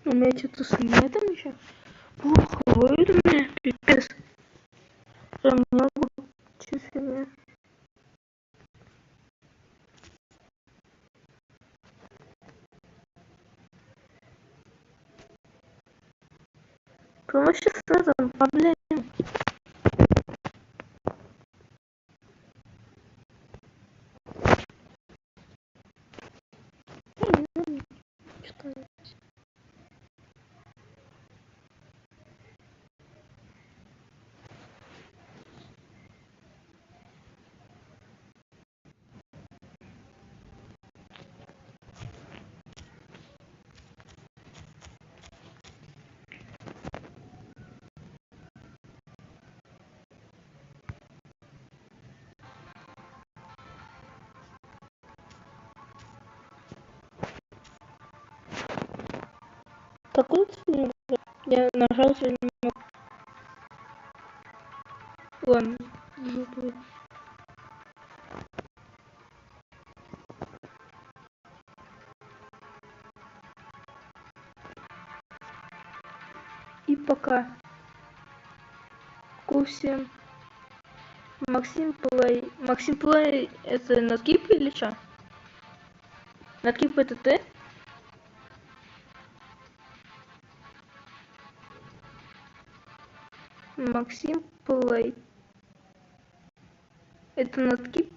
У меня что-то с нетом еще. Плохо будет у меня, пипец. Прям не могу чувствовать. Вообще с этим проблем. Какой фильм? Я нажал сегодня. Ладно, жопу. И пока. Всем. Максим Плей. Максим Плей это Наскип или что? Наскип это ты? Максим Плей. Это Наскип?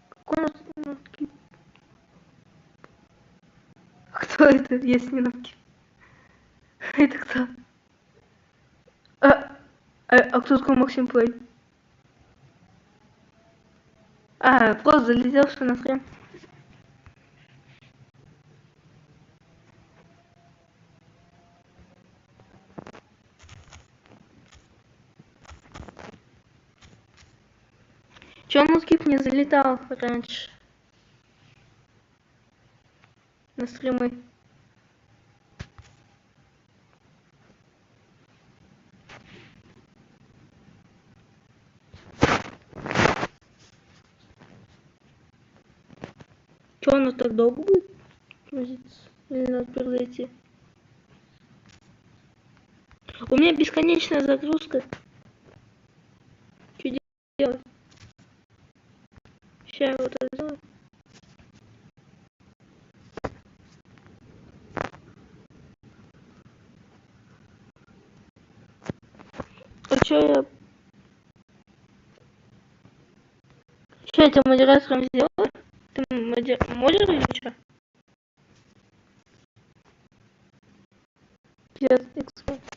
Какой Наскип? Кто это, если не Наскип? Это кто? А кто такой Максим Плей? Просто залетел, что на стрим. Чё он Наскип не залетал раньше? На стримы. Чё оно так долго будет грузиться? Или надо перезайти? У меня бесконечная загрузка. Что делать? Сейчас вот это сделаю. А чё я... Что это модератором сделаю? Ты модер или что? Пиздец, эксперт.